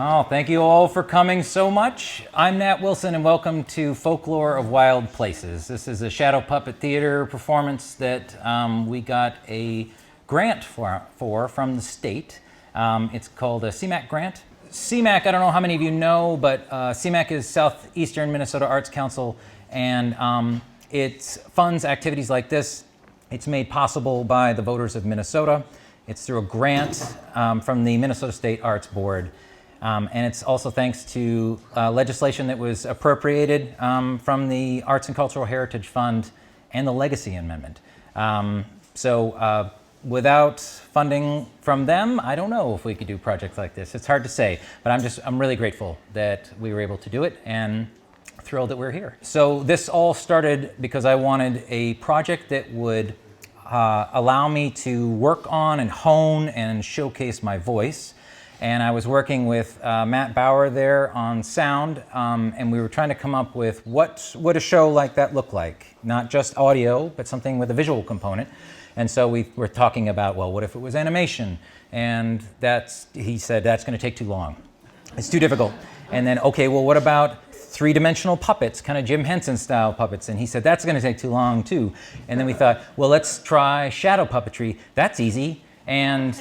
Oh, thank you all for coming so much. I'm Nat Wilson and welcome to Folklore of Wild Places. This is a shadow puppet theater performance that we got a grant for from the state. It's called a SEMAC grant. SEMAC, I don't know how many of you know, but SEMAC is Southeastern Minnesota Arts Council, and it funds activities like this. It's made possible by the voters of Minnesota. It's through a grant from the Minnesota State Arts Board. And it's also thanks to legislation that was appropriated from the Arts and Cultural Heritage Fund and the Legacy Amendment. Without funding from them, I don't know if we could do projects like this. It's hard to say, but I'm really grateful that we were able to do it and thrilled that we're here. So this all started because I wanted a project that would allow me to work on and hone and showcase my voice. And I was working with Matt Bauer there on sound, and we were trying to come up with what would a show like that look like? Not just audio, but something with a visual component. And so we were talking about, well, what if it was animation? And he said, that's gonna take too long. It's too difficult. And then, okay, well, what about three-dimensional puppets, kind of Jim Henson style puppets? And he said, that's gonna take too long too. And then we thought, well, let's try shadow puppetry. That's easy. And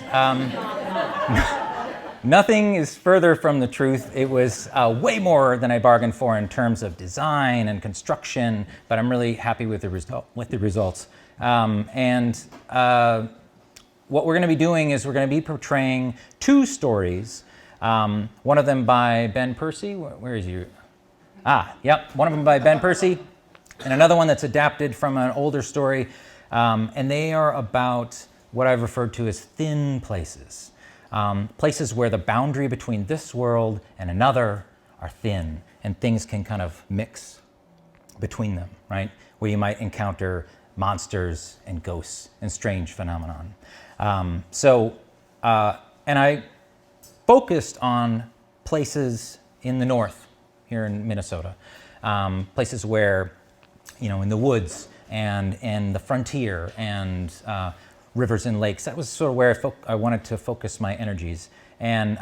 nothing is further from the truth. It was way more than I bargained for in terms of design and construction, but I'm really happy with the results. What we're going to be doing is we're going to be portraying two stories. One of them by Ben Percy. Where is he? Yep. One of them by Ben Percy, and another one that's adapted from an older story. And they are about what I've referred to as thin places. Places where the boundary between this world and another are thin, and things can kind of mix between them, right? Where you might encounter monsters and ghosts and strange phenomenon. And I focused on places in the north here in Minnesota, places where, in the woods and the frontier and rivers and lakes. That was sort of where I wanted to focus my energies. And,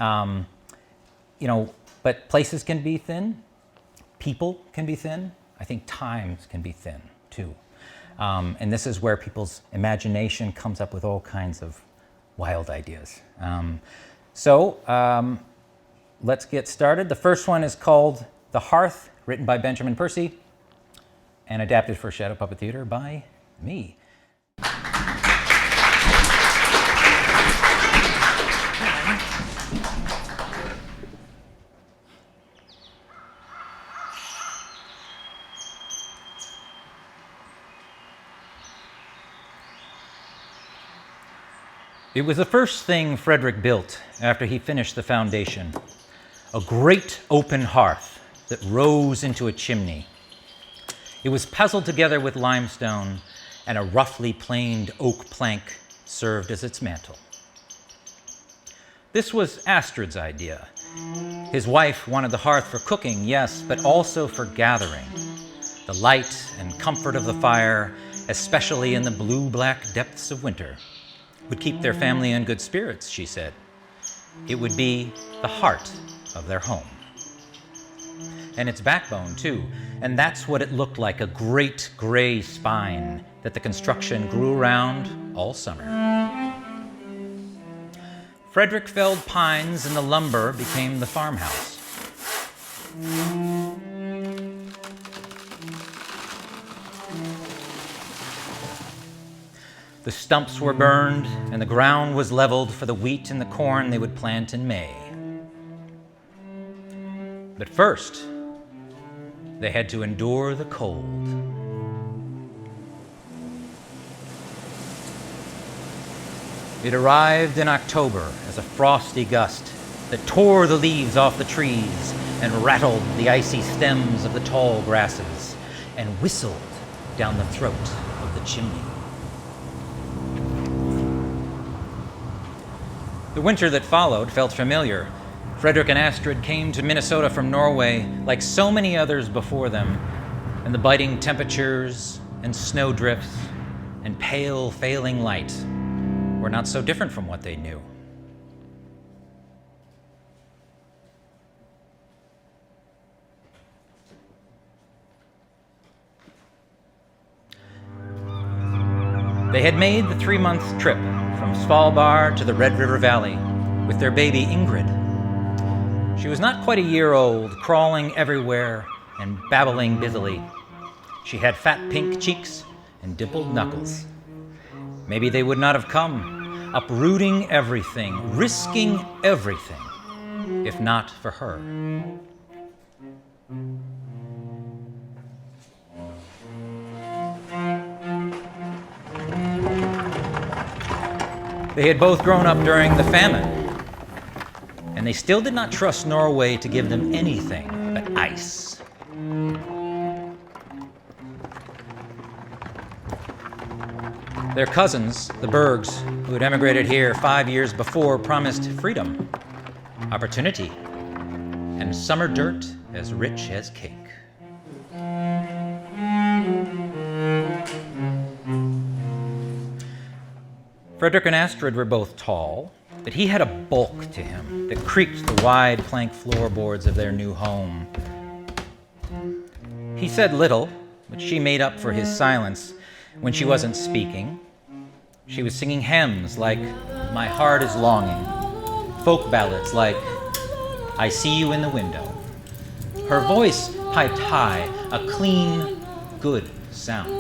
but places can be thin, people can be thin. I think times can be thin too. And this is where people's imagination comes up with all kinds of wild ideas. Let's get started. The first one is called The Hearth, written by Benjamin Percy and adapted for Shadow Puppet Theater by me. It was the first thing Frederick built after he finished the foundation, a great open hearth that rose into a chimney. It was puzzled together with limestone, and a roughly planed oak plank served as its mantel. This was Astrid's idea. His wife wanted the hearth for cooking, yes, but also for gathering. The light and comfort of the fire, especially in the blue-black depths of winter, would keep their family in good spirits, she said. It would be the heart of their home. And its backbone, too. And that's what it looked like, a great gray spine that the construction grew around all summer. Frederick felled pines and the lumber became the farmhouse. The stumps were burned, and the ground was leveled for the wheat and the corn they would plant in May. But first, they had to endure the cold. It arrived in October as a frosty gust that tore the leaves off the trees and rattled the icy stems of the tall grasses and whistled down the throat of the chimney. The winter that followed felt familiar. Frederick and Astrid came to Minnesota from Norway like so many others before them, and the biting temperatures and snow drifts and pale, failing light were not so different from what they knew. They had made the 3-month trip from Svalbard to the Red River Valley with their baby Ingrid. She was not quite a year old, crawling everywhere and babbling busily. She had fat pink cheeks and dimpled knuckles. Maybe they would not have come, uprooting everything, risking everything, if not for her. They had both grown up during the famine, and they still did not trust Norway to give them anything but ice. Their cousins, the Bergs, who had emigrated here 5 years before, promised freedom, opportunity, and summer dirt as rich as cake. Frederick and Astrid were both tall, but he had a bulk to him that creaked the wide plank floorboards of their new home. He said little, but she made up for his silence when she wasn't speaking. She was singing hymns like My Heart is Longing, folk ballads like I See You in the Window. Her voice piped high, a clean, good sound.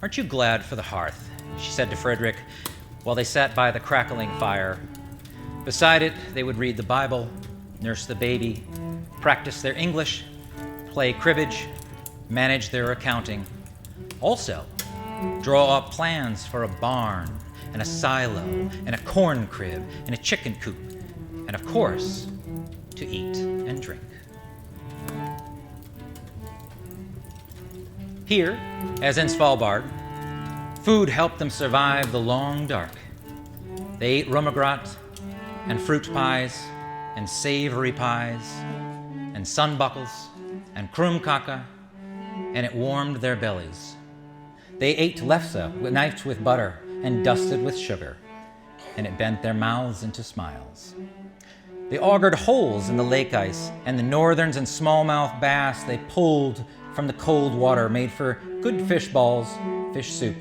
"Aren't you glad for the hearth?" she said to Frederick while they sat by the crackling fire. Beside it, they would read the Bible, nurse the baby, practice their English, play cribbage, manage their accounting. Also, draw up plans for a barn and a silo and a corn crib and a chicken coop, and of course, to eat and drink. Here, as in Svalbard, food helped them survive the long dark. They ate rummergrat and fruit pies and savory pies and sunbuckles and krumkaka, and it warmed their bellies. They ate lefse, knifed with butter and dusted with sugar, and it bent their mouths into smiles. They augured holes in the lake ice, and the northerns and smallmouth bass they pulled from the cold water made for good fish balls, fish soup,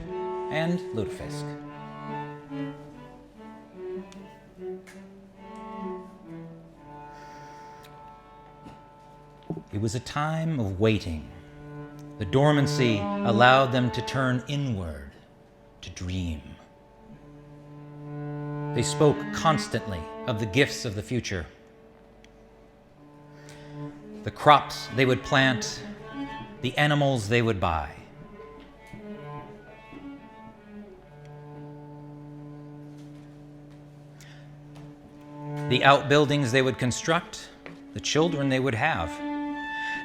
and lutefisk. It was a time of waiting. The dormancy allowed them to turn inward, to dream. They spoke constantly of the gifts of the future. The crops they would plant, the animals they would buy. The outbuildings they would construct, the children they would have.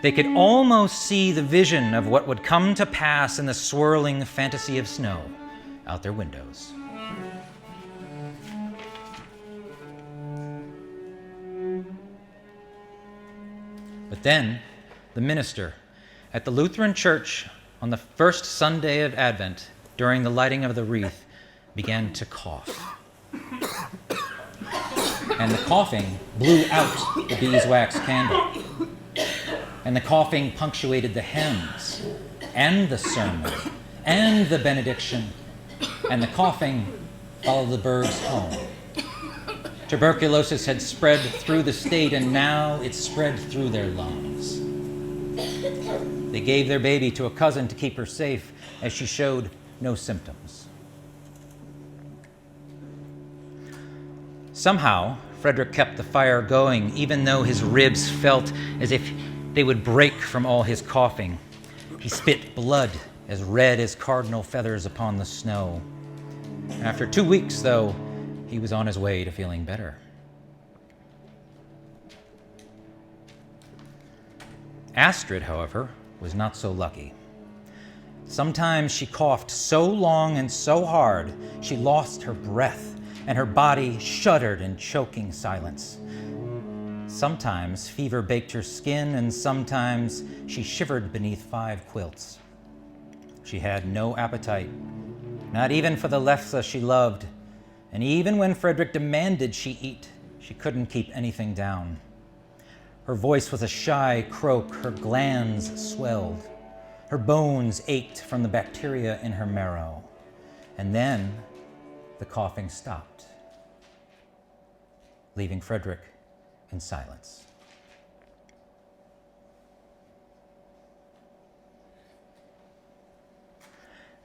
They could almost see the vision of what would come to pass in the swirling fantasy of snow out their windows. But then, the minister at the Lutheran church on the first Sunday of Advent during the lighting of the wreath began to cough. And the coughing blew out the beeswax candle. And the coughing punctuated the hymns and the sermon and the benediction. And the coughing followed the Bergs home. Tuberculosis had spread through the state, and now it spread through their lungs. They gave their baby to a cousin to keep her safe, as she showed no symptoms. Somehow, Frederick kept the fire going, even though his ribs felt as if they would break from all his coughing. He spit blood as red as cardinal feathers upon the snow. After 2 weeks, though, he was on his way to feeling better. Astrid, however, was not so lucky. Sometimes she coughed so long and so hard, she lost her breath, and her body shuddered in choking silence. Sometimes fever baked her skin, and sometimes she shivered beneath 5 quilts. She had no appetite, not even for the lefse she loved, and even when Frederick demanded she eat, she couldn't keep anything down. Her voice was a shy croak. Her glands swelled. Her bones ached from the bacteria in her marrow. And then the coughing stopped, leaving Frederick in silence.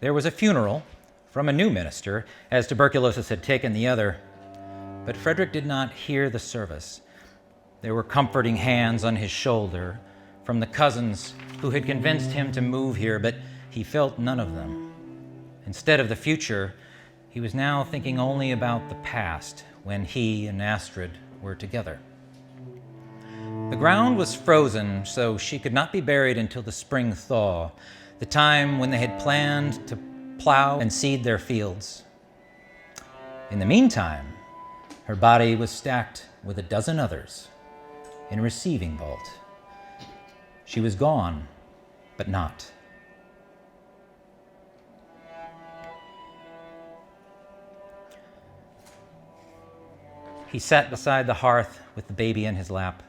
There was a funeral from a new minister, as tuberculosis had taken the other, but Frederick did not hear the service. There were comforting hands on his shoulder from the cousins who had convinced him to move here, but he felt none of them. Instead of the future, he was now thinking only about the past, when he and Astrid were together. The ground was frozen, so she could not be buried until the spring thaw, the time when they had planned to plow and seed their fields. In the meantime, her body was stacked with a dozen others in a receiving vault. She was gone, but not. He sat beside the hearth with the baby in his lap.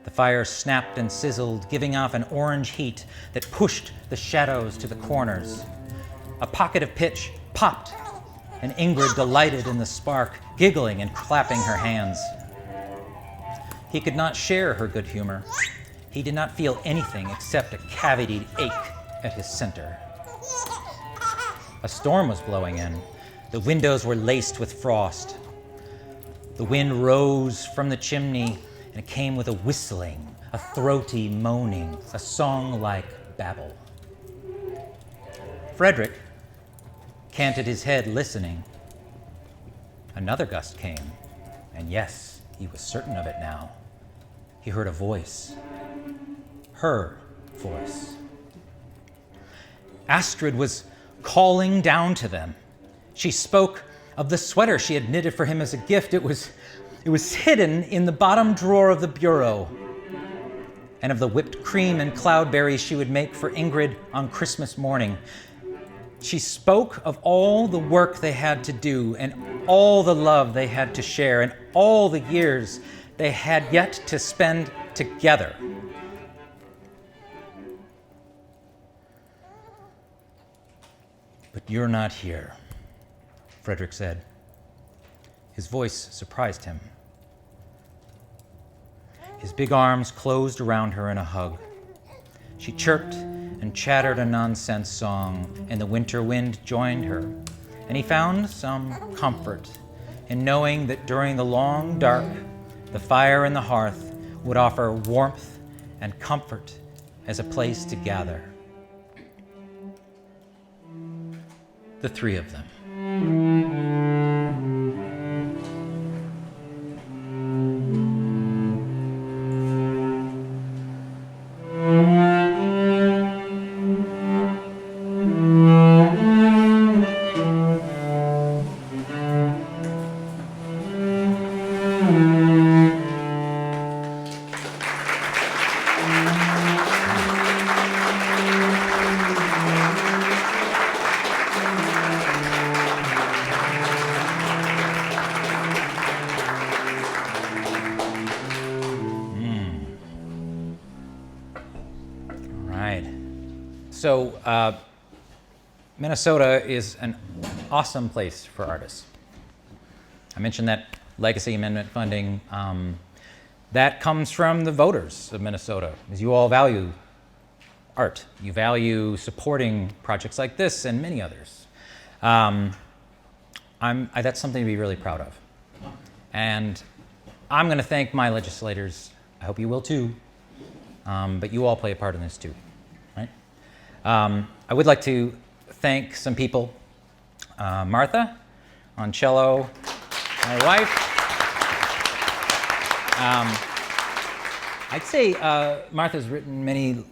The fire snapped and sizzled, giving off an orange heat that pushed the shadows to the corners. A pocket of pitch popped, and Ingrid delighted in the spark, giggling and clapping her hands. He could not share her good humor. He did not feel anything except a cavitied ache at his center. A storm was blowing in. The windows were laced with frost. The wind rose from the chimney, and it came with a whistling, a throaty moaning, a song-like babble. Frederick canted his head, listening. Another gust came, and yes, he was certain of it now. He heard a voice. Her voice. Astrid was calling down to them. She spoke of the sweater she had knitted for him as a gift. It was hidden in the bottom drawer of the bureau, and of the whipped cream and cloudberries she would make for Ingrid on Christmas morning. She spoke of all the work they had to do, and all the love they had to share, and all the years they had yet to spend together. But you're not here, Frederick said. His voice surprised him. His big arms closed around her in a hug. She chirped and chattered a nonsense song, and the winter wind joined her, and he found some comfort in knowing that during the long dark, the fire in the hearth would offer warmth and comfort as a place to gather. The three of them. So Minnesota is an awesome place for artists. I mentioned that legacy amendment funding. That comes from the voters of Minnesota, because you all value art. You value supporting projects like this and many others. That's something to be really proud of. And I'm going to thank my legislators. I hope you will too. But you all play a part in this too. I would like to thank some people. Martha on cello, my wife. I'd say Martha's written many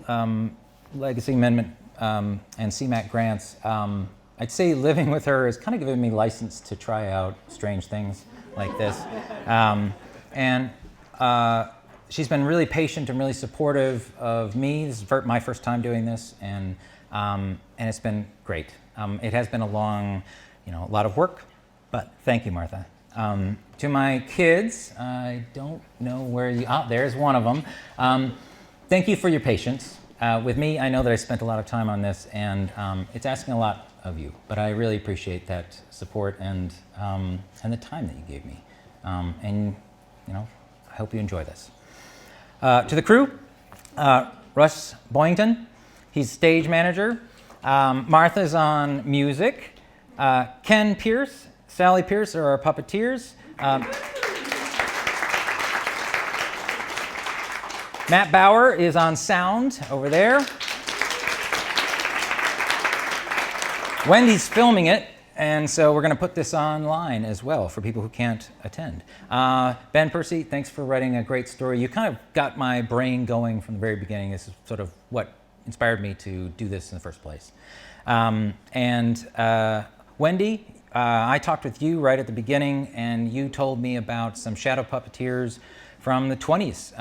legacy amendment and SEMAC grants. I'd say living with her has kind of given me license to try out strange things like this. She's been really patient and really supportive of me. This is my first time doing this, and it's been great. It has been a long, a lot of work, but thank you, Martha. To my kids, I don't know where you, there's one of them. Thank you for your patience. With me, I know that I spent a lot of time on this, and it's asking a lot of you, but I really appreciate that support and the time that you gave me. And, you know, I hope you enjoy this. To the crew, Russ Boyington, he's stage manager. Martha's on music. Ken Pierce, Sally Pierce are our puppeteers. Matt Bauer is on sound over there. Wendy's filming it, and so we're going to put this online as well for people who can't attend. Ben Percy, thanks for writing a great story. You kind of got my brain going from the very beginning. This is sort of what inspired me to do this in the first place. Wendy, I talked with you right at the beginning, and you told me about some shadow puppeteers from the 20s.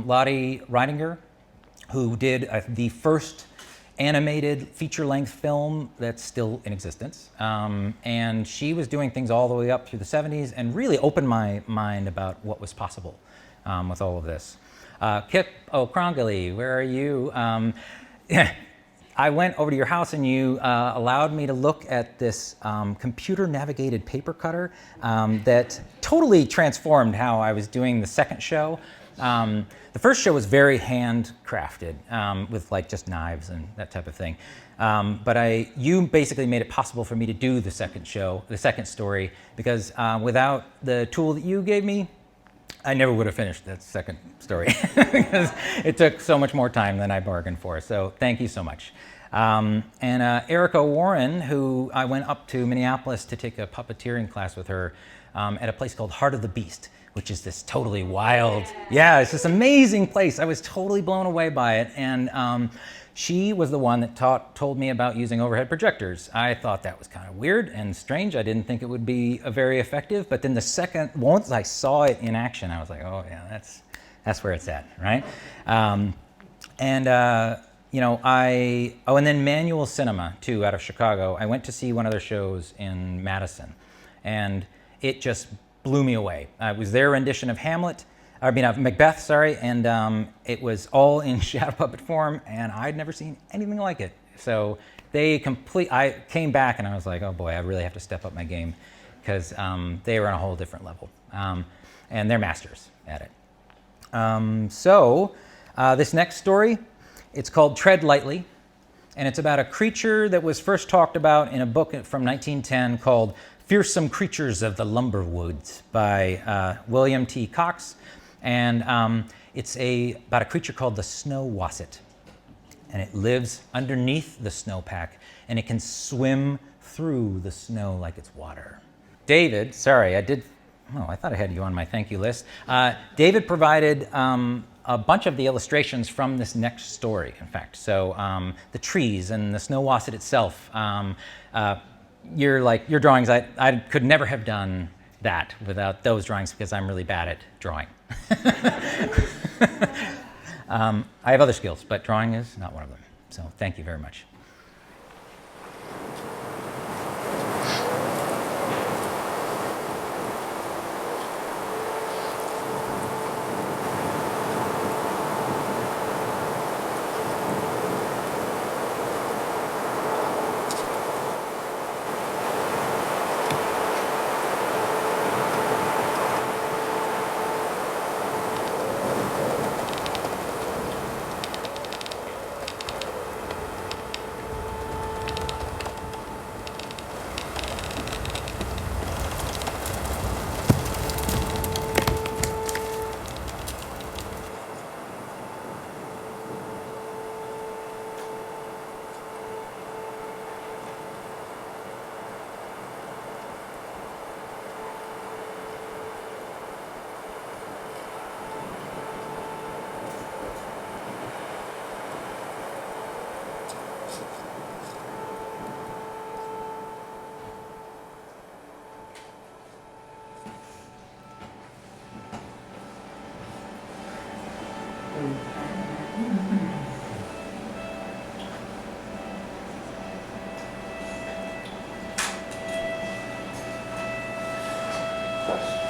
Lottie Reidinger, who did the first animated feature-length film that's still in existence. And she was doing things all the way up through the 70s and really opened my mind about what was possible with all of this. Kip O'Crongelly, where are you? I went over to your house and you allowed me to look at this computer-navigated paper cutter that totally transformed how I was doing the second show. The first show was very handcrafted with like just knives and that type of thing. But you basically made it possible for me to do the second show, the second story, because without the tool that you gave me, I never would have finished that second story because it took so much more time than I bargained for. So thank you so much. Erica Warren, who I went up to Minneapolis to take a puppeteering class with her at a place called Heart of the Beast, which is this totally wild, yeah, it's this amazing place. I was totally blown away by it. And she was the one that told me about using overhead projectors. I thought that was kind of weird and strange. I didn't think it would be very effective. But then once I saw it in action, I was like, oh yeah, that's where it's at, right? You know, and then Manual Cinema too, out of Chicago. I went to see one of their shows in Madison, and it just blew me away. It was their rendition of Macbeth, sorry, and it was all in shadow puppet form, and I'd never seen anything like it. So I came back and I was like, oh boy, I really have to step up my game, because they were on a whole different level, and they're masters at it. This next story, it's called Tread Lightly, and it's about a creature that was first talked about in a book from 1910 called Fearsome Creatures of the Lumberwoods by William T. Cox. And it's about a creature called the Snow Wasset. And it lives underneath the snowpack, and it can swim through the snow like it's water. David, sorry, I thought I had you on my thank you list. David provided a bunch of the illustrations from this next story, in fact. So the trees and the Snow Wasset itself. Your drawings, I could never have done that without those drawings, because I'm really bad at drawing. I have other skills, but drawing is not one of them. So thank you very much. Huh?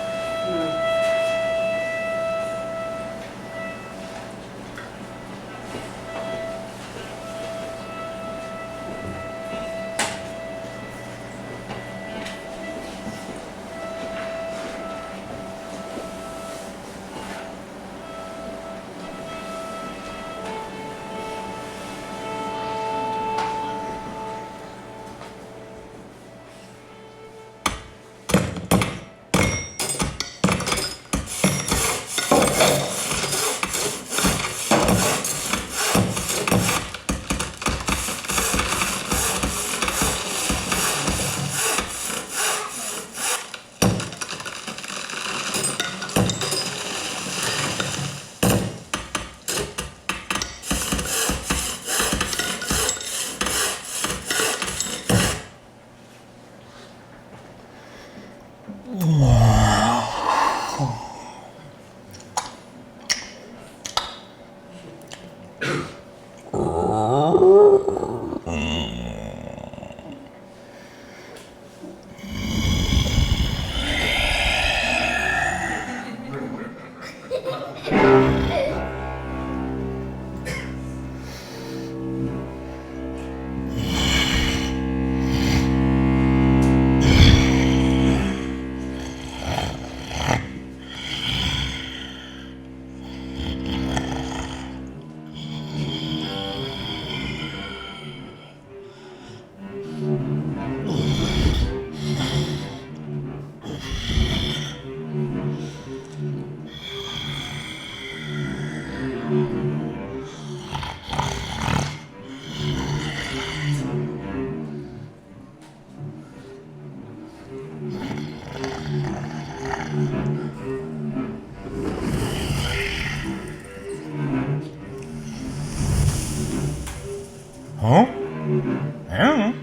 Yeah.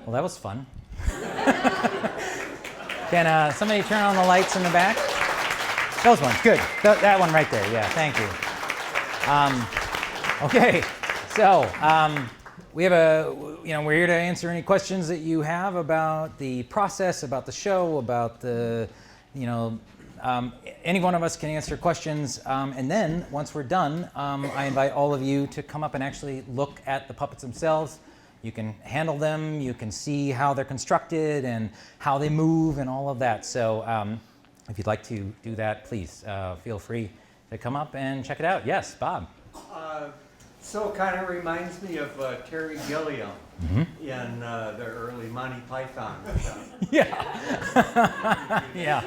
Well, that was fun. Can somebody turn on the lights in the back? Those ones, good. That one right there, yeah, thank you. Okay, so we have a, we're here to answer any questions that you have about the process, about the show, about the, any one of us can answer questions. And then once we're done, I invite all of you to come up and actually look at the puppets themselves. You can handle them, you can see how they're constructed and how they move and all of that. So if you'd like to do that, please feel free to come up and check it out. Yes, Bob. So it kind of reminds me of Terry Gilliam in the early Monty Python stuff. Yeah. Yeah.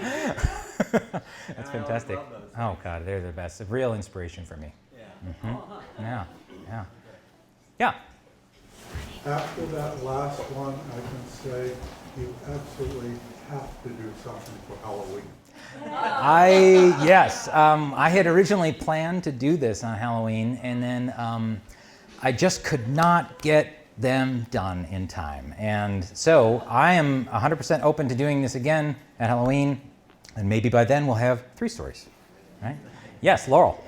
That's fantastic. Oh, God, they're the best. A real inspiration for me. Yeah. Yeah. Yeah. Yeah. After that last one, I can say you absolutely have to do something for Halloween. Yes. I had originally planned to do this on Halloween, and then I just could not get them done in time. And so I am 100% open to doing this again at Halloween, and maybe by then we'll have 3 stories, right? Yes, Laurel.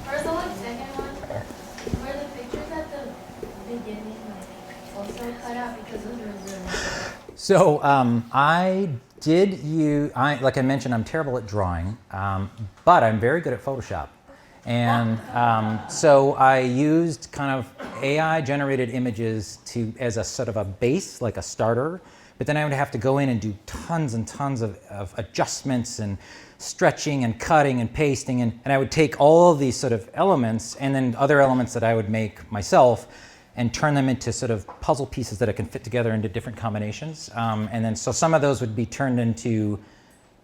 First of all, the second one, were the pictures at the beginning also cut out because of the reserve? So I did like I mentioned, I'm terrible at drawing, but I'm very good at Photoshop. And so I used kind of AI generated images as a sort of a base, like a starter, but then I would have to go in and do tons and tons of adjustments and stretching and cutting and pasting, and I would take all of these sort of elements and then other elements that I would make myself and turn them into sort of puzzle pieces that I can fit together into different combinations. And then so some of those would be turned into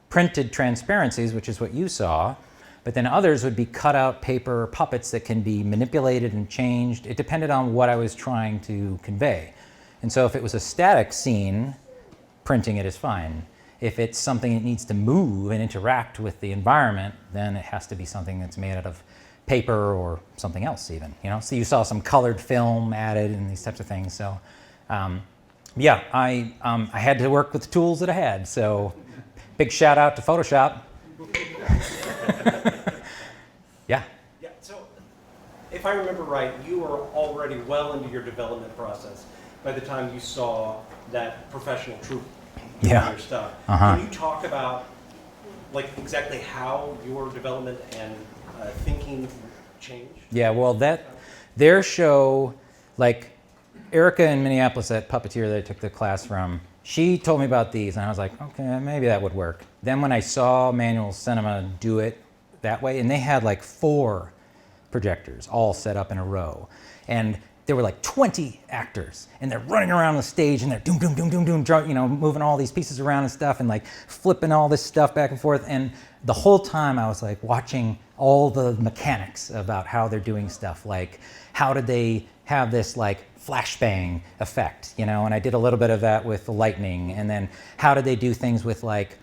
printed transparencies, which is what you saw, but then others would be cut out paper puppets that can be manipulated and changed. It depended on what I was trying to convey. And so if it was a static scene, printing it is fine. If it's something that needs to move and interact with the environment, then it has to be something that's made out of paper or something else even, So you saw some colored film added and these types of things. So yeah, I had to work with the tools that I had. So big shout out to Photoshop. Yeah. Yeah, so if I remember right, you were already well into your development process by the time you saw that professional troupe doing your stuff. Can you talk about exactly how your development and thinking changed? Yeah, well, their show, like Erica in Minneapolis, that puppeteer that I took the class from, she told me about these, and I was like, okay, maybe that would work. Then when I saw Manual Cinema do it that way, and they had like 4 projectors all set up in a row, and there were like 20 actors, and they're running around the stage, and they're doom, doom, doom, doom, doom, moving all these pieces around and stuff, and like flipping all this stuff back and forth. And the whole time I was like watching all the mechanics about how they're doing stuff, like how did they have this like flashbang effect, and I did a little bit of that with the lightning, and then how did they do things with like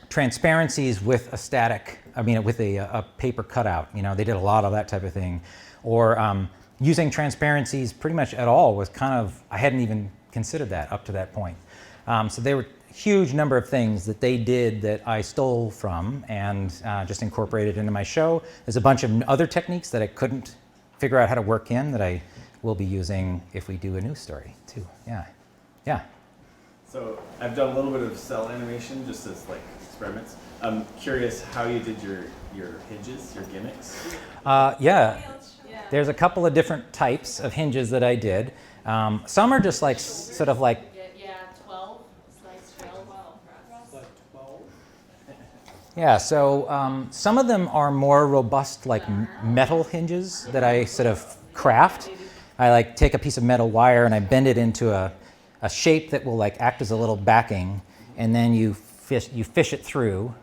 transparencies with a static, with a paper cutout, they did a lot of that type of thing. Or using transparencies pretty much at all was kind of, I hadn't even considered that up to that point. So there were a huge number of things that they did that I stole from and just incorporated into my show. There's a bunch of other techniques that I couldn't figure out how to work in that I will be using if we do a new story too. Yeah. Yeah. So I've done a little bit of cell animation just as like experiments. I'm curious how you did your hinges, your gimmicks. Yeah. There's a couple of different types of hinges that I did. Some are just like sort of like 12. It's like 12. Yeah, so some of them are more robust, like metal hinges that I sort of craft. I like take a piece of metal wire and I bend it into a shape that will like act as a little backing, and then you fish it through.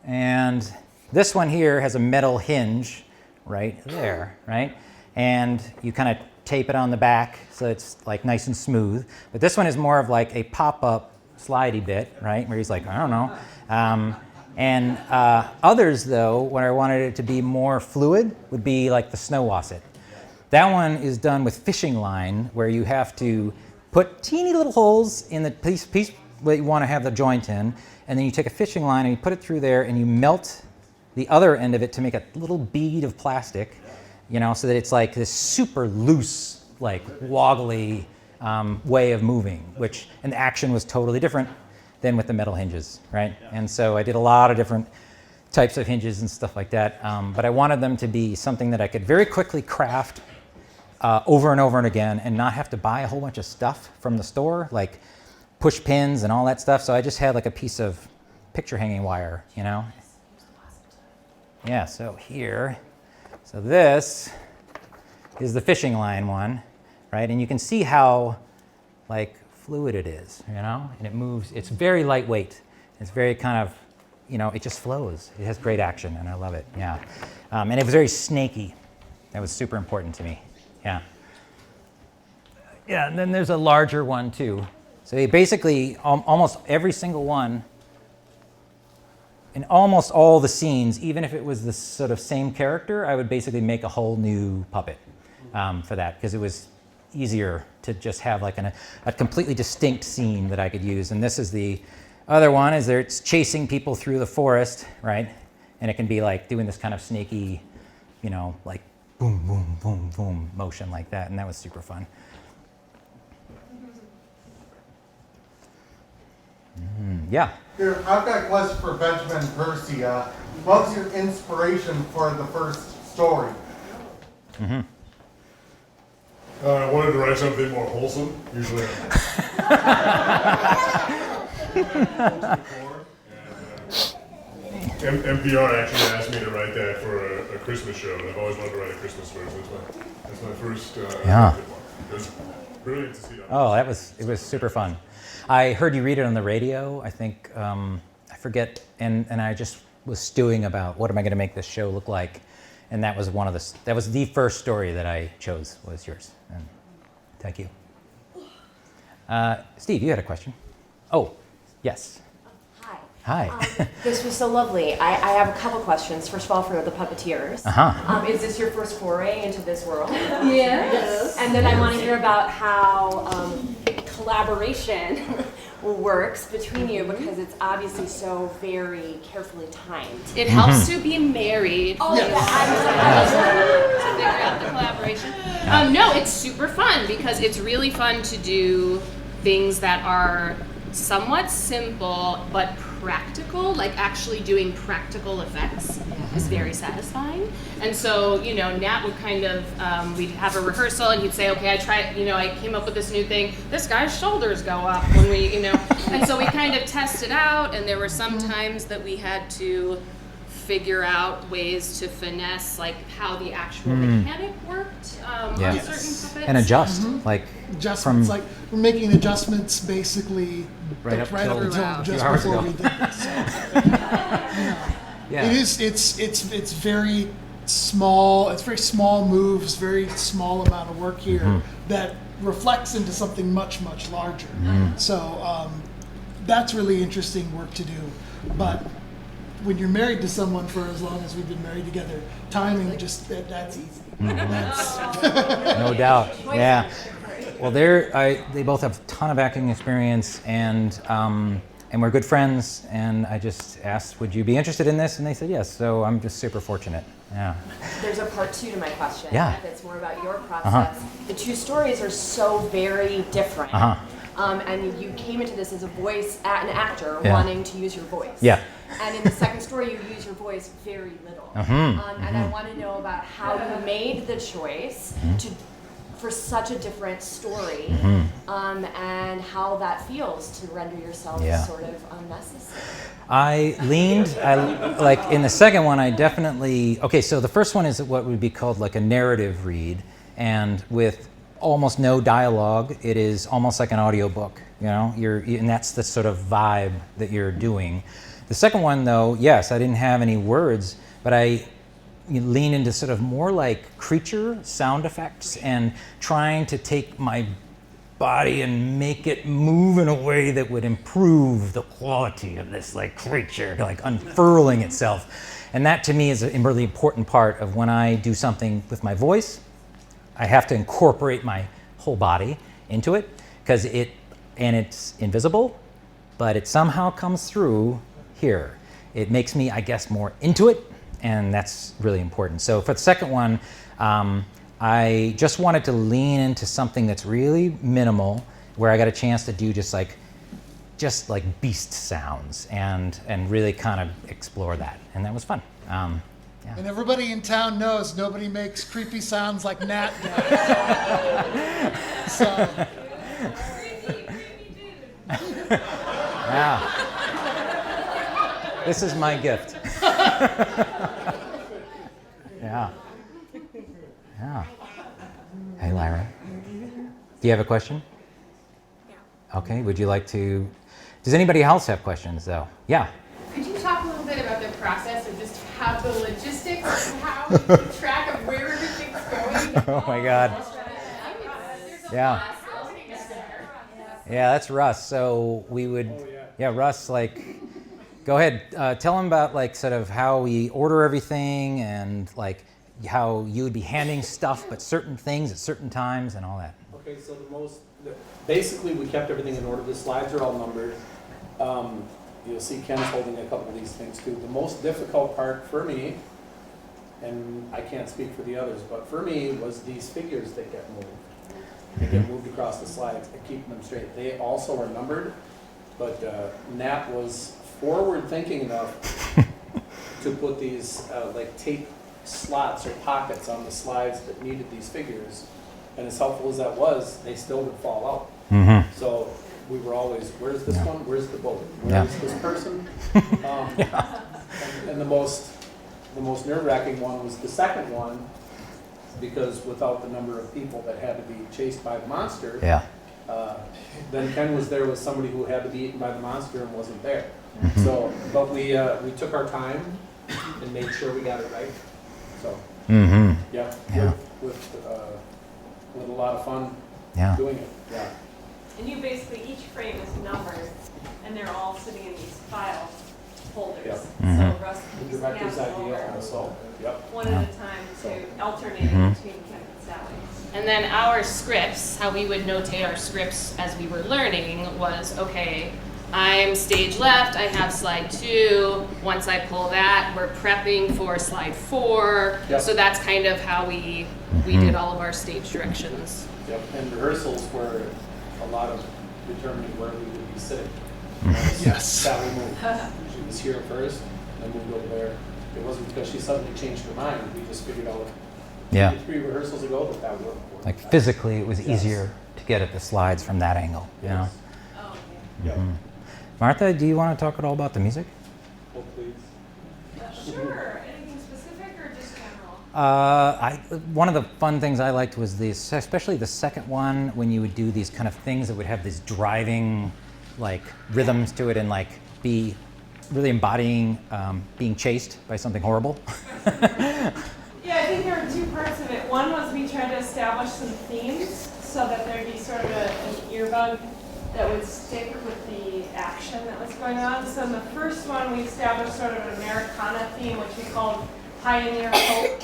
And this one here has a metal hinge right there, right? And you kind of tape it on the back so it's like nice and smooth. But this one is more of like a pop-up slidey bit, right? Where he's like, I don't know. And others, though, when I wanted it to be more fluid, would be like the Snow Wasset. That one is done with fishing line, where you have to put teeny little holes in the piece that you want to have the joint in, and then you take a fishing line and you put it through there and you melt the other end of it to make a little bead of plastic, so that it's like this super loose like woggly way of moving, and the action was totally different than with the metal hinges, right? And so I did a lot of different types of hinges and stuff like that, but I wanted them to be something that I could very quickly craft over and over and again and not have to buy a whole bunch of stuff from the store, like push pins and all that stuff. So I just had like a piece of picture hanging wire, you know? Yeah, so here, so this is the fishing line one, right? And you can see how like fluid it is, you know? And it moves, it's very lightweight. It's very kind of, you know, it just flows. It has great action and I love it, yeah. And it was very snaky. That was super important to me, yeah. Yeah, and then there's a larger one too. So basically, almost every single one, in almost all the scenes, even if it was the sort of same character, I would basically make a whole new puppet for that, because it was easier to just have like a completely distinct scene that I could use. And this is the other one, is there it's chasing people through the forest, right? And it can be like doing this kind of snaky, you know, like boom, boom, boom, boom motion like that. And that was super fun. Yeah. Here, I've got a question for Benjamin Percy. What was your inspiration for the first story? I wanted to write something more wholesome. Usually, NPR actually asked me to write that for a Christmas show, and I've always wanted to write a Christmas story. So that's my first. Yeah. It was brilliant to see that. Oh, it was super fun. I heard you read it on the radio. I think I forget, and I just was stewing about what am I going to make this show look like, and that was the first story that I chose was yours. And thank you. Steve, you had a question. Oh, yes. Hi. This was so lovely. I have a couple questions. First of all, for the puppeteers. Is this your first foray into this world? Yes. And then I want to hear about how collaboration works between you, because it's obviously so very carefully timed. It helps to be married. Oh, to figure out the collaboration. No, it's super fun because it's really fun to do things that are somewhat simple but practical, like actually doing practical effects is very satisfying. And so, you know, Nat would kind of, we'd have a rehearsal and he'd say, okay, I came up with this new thing. This guy's shoulders go up when we, you know, and so we kind of tested out, and there were some times that we had to figure out ways to finesse like how the actual mechanic worked on certain puppets. And adjust, like adjustments, like we're making adjustments basically right up until till just hours before ago. we did this. So, Yeah. It is. It's very small. It's very small moves, very small amount of work here that reflects into something much larger. So that's really interesting work to do. But when you're married to someone for as long as we've been married together, timing just that's easy. No doubt. Yeah. Well, they both have a ton of acting experience, and we're good friends. And I just asked, would you be interested in this? And they said yes. So I'm just super fortunate. Yeah. There's a part 2 to my question. Yeah. That's more about your process. The two stories are so very different. And you came into this as an actor wanting to use your voice. Yeah. And in the second story, you use your voice very little. And I want to know about how you made the choice for such a different story, and how that feels to render yourself sort of unnecessary. Like in the second one, I definitely, so the first one is what would be called like a narrative read, and with almost no dialogue. It is almost like an audiobook, you know, and that's the sort of vibe that you're doing. The second one, though, yes, I didn't have any words, but I lean into sort of more like creature sound effects and trying to take my body and make it move in a way that would improve the quality of this like creature, like unfurling itself. And that to me is a really important part of when I do something with my voice. I have to incorporate my whole body into it, because it's invisible, but it somehow comes through here. It makes me, I guess, more into it, and that's really important. So for the second one, I just wanted to lean into something that's really minimal, where I got a chance to do just like beast sounds and really kind of explore that, and that was fun. Yeah. And everybody in town knows nobody makes creepy sounds like Nat does. So. Yeah. This is my gift. Yeah. Yeah. Hey, Lyra. Do you have a question? Yeah. Okay. Would you like to? Does anybody else have questions, though? Yeah. Could you talk a little bit about the process of just how the logistics of how you keep track of where everything's going? Oh my God. Yeah. Yeah, that's Russ. So we would, yeah, Russ, like, go ahead. Tell him about like sort of how we order everything and like how you would be handing stuff, but certain things at certain times and all that. Okay, so basically we kept everything in order. The slides are all numbered. You'll see Ken's holding a couple of these things too. The most difficult part for me, and I can't speak for the others, but for me was these figures that get moved. They get moved across the slides and keeping them straight. They also are numbered, but Nat was forward thinking enough to put these like tape slots or pockets on the slides that needed these figures. And as helpful as that was, they still would fall out. Mm-hmm. So we were always, where's this one? Where's the boat? Yeah. Where's this person? And the most nerve-wracking one was the second one, because without the number of people that had to be chased by the monster, then Ken was there with somebody who had to be eaten by the monster and wasn't there. Mm-hmm. So, but we took our time and made sure we got it right. So, yeah, with a lot of fun doing it. Yeah. And you basically, each frame is numbered, and they're all sitting in these file folders. Yep. So Russ The can director's scan them idea over also. Yep. one at a time to alternate between Ken and Sally. And then our scripts, how we would notate our scripts as we were learning was, okay, I'm stage left, I have slide 2. Once I pull that, we're prepping for slide 4. Yep. So that's kind of how we did all of our stage directions. Yep. And rehearsals were a lot of determining where we would be sitting. Yes. Sally moved. She was here first, and moved over there. It wasn't because she suddenly changed her mind. We just figured out 3 rehearsals ago that worked. Like physically, it was easier to get at the slides from that angle. You know? Oh, okay. Yep. Martha, do you want to talk at all about the music? Oh, please. Sure. Anything specific or just general? One of the fun things I liked was this, especially the second one, when you would do these kind of things that would have these driving, like rhythms to it, and like be really embodying being chased by something horrible. Yeah, I think there were 2 parts of it. One was we tried to establish some themes so that there'd be sort of an earbud that would stick with the action that was going on. So in the first one, we established sort of an Americana theme, which we called Pioneer Hope.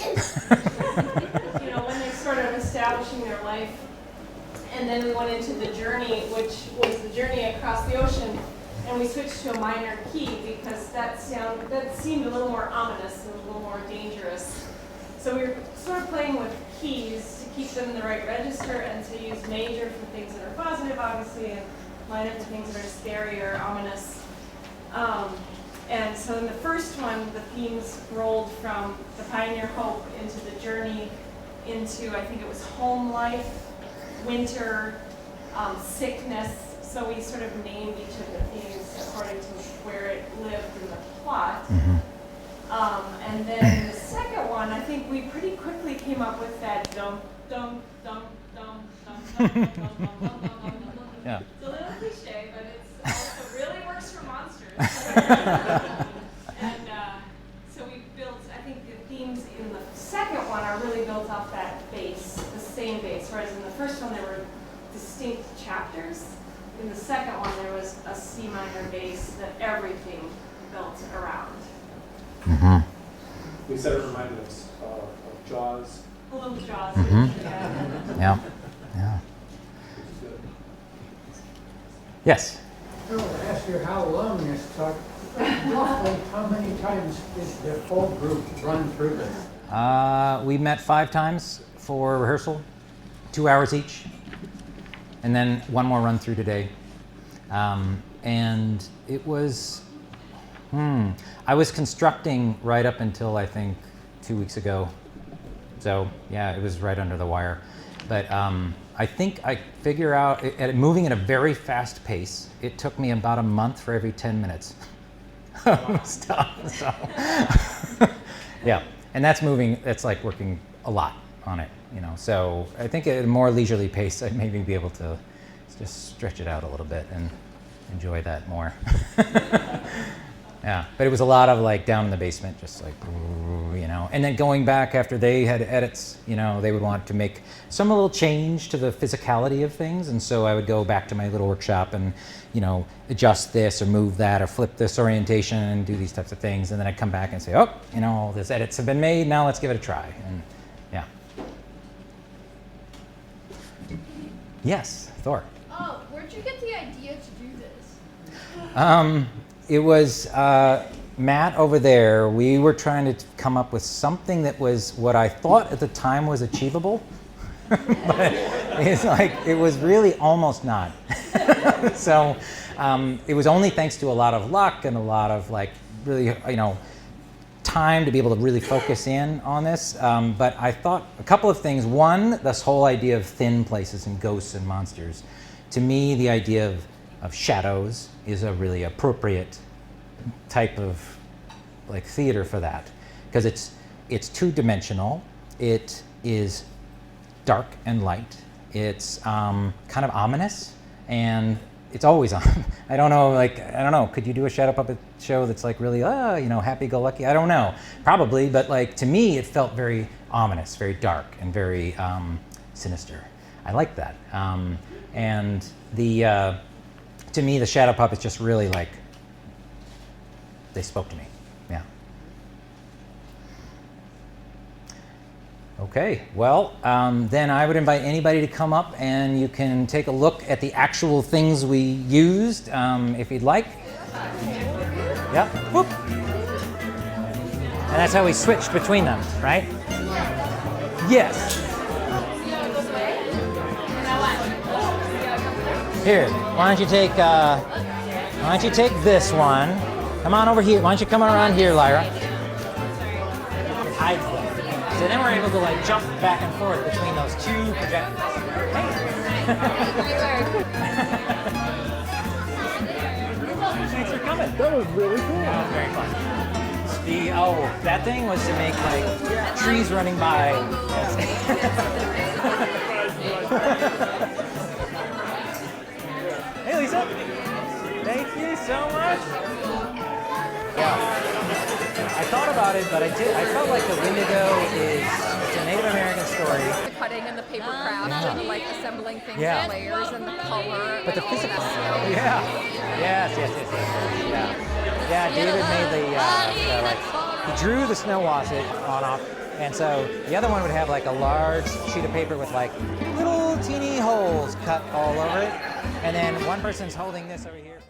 You know, when they're sort of establishing their life. And then we went into the journey, which was the journey across the ocean. And we switched to a minor key because that seemed a little more ominous and a little more dangerous. So we were sort of playing with keys to keep them in the right register and to use major for things that are positive, obviously, and minor for things that are scary or ominous. And so in the first one, the themes rolled from the Pioneer Hope into the journey into, I think it was home life, winter, sickness. So we sort of named each of the themes according to where it lived in the plot. And then the second one, I think we pretty quickly came up with that dum dum dum dum dum dum dum dum dum dum dum. Yeah. It's a little cliche, but it also really works for monsters. And so we built, I think the themes in the second one are really built off that base, the same base, whereas in the first one there were distinct chapters. In the second one there was a C minor base that everything built around. We said it reminded us of Jaws. A little Jaws. Yeah. Yes. I want to ask you how long this took. Roughly how many times did the whole group run through this? We met 5 times for rehearsal, 2 hours each, and then one more run through today. And it was, I was constructing right up until I think 2 weeks ago. So yeah, it was right under the wire. But I think I figure out, moving at a very fast pace, it took me about a month for every 10 minutes of stuff. So yeah, and that's moving, that's like working a lot on it, you know. So I think at a more leisurely pace, I'd maybe be able to just stretch it out a little bit and enjoy that more. Yeah, but it was a lot of like down in the basement, just like, you know, and then going back after they had edits, you know, they would want to make some little change to the physicality of things. And so I would go back to my little workshop and, you know, adjust this or move that or flip this orientation and do these types of things. And then I'd come back and say, oh, you know, all these edits have been made, now let's give it a try. And yeah. Yes, Thor. Oh, where'd you get the idea to do this? It was Matt over there. We were trying to come up with something that was what I thought at the time was achievable, but it's like it was really almost not. So it was only thanks to a lot of luck and a lot of like really, you know, time to be able to really focus in on this. But I thought a couple of things. One, this whole idea of thin places and ghosts and monsters. To me, the idea of shadows is a really appropriate type of like theater for that, because it's two-dimensional, it is dark and light, it's kind of ominous, and it's always on. I don't know, could you do a shadow puppet show that's like really, you know, happy-go-lucky? I don't know, probably, but like to me it felt very ominous, very dark, and very sinister. I like that. And the to me, the shadow puppets just really like, they spoke to me, yeah. Okay, well, then I would invite anybody to come up and you can take a look at the actual things we used, if you'd like. Yep, whoop. And that's how we switched between them, right? Yes. Here, why don't you take this one? Come on over here. Why don't you come around here, Lyra? Hide them. So then we're able to like jump back and forth between those two projectors. Thanks for coming. That was really cool. That was very fun. That thing was to make like trees running by. Hey, Lisa. Thank you so much. Yeah. I thought about it, but I felt like the Wendigo it's a Native American story. The cutting and the paper craft and like assembling things in layers and the color. But the physical. Yeah. Yes. Yeah. Yeah, David made he drew the Snow Wasset on off. And so the other one would have like a large sheet of paper with like little teeny holes cut all over it. And then one person's holding this over here.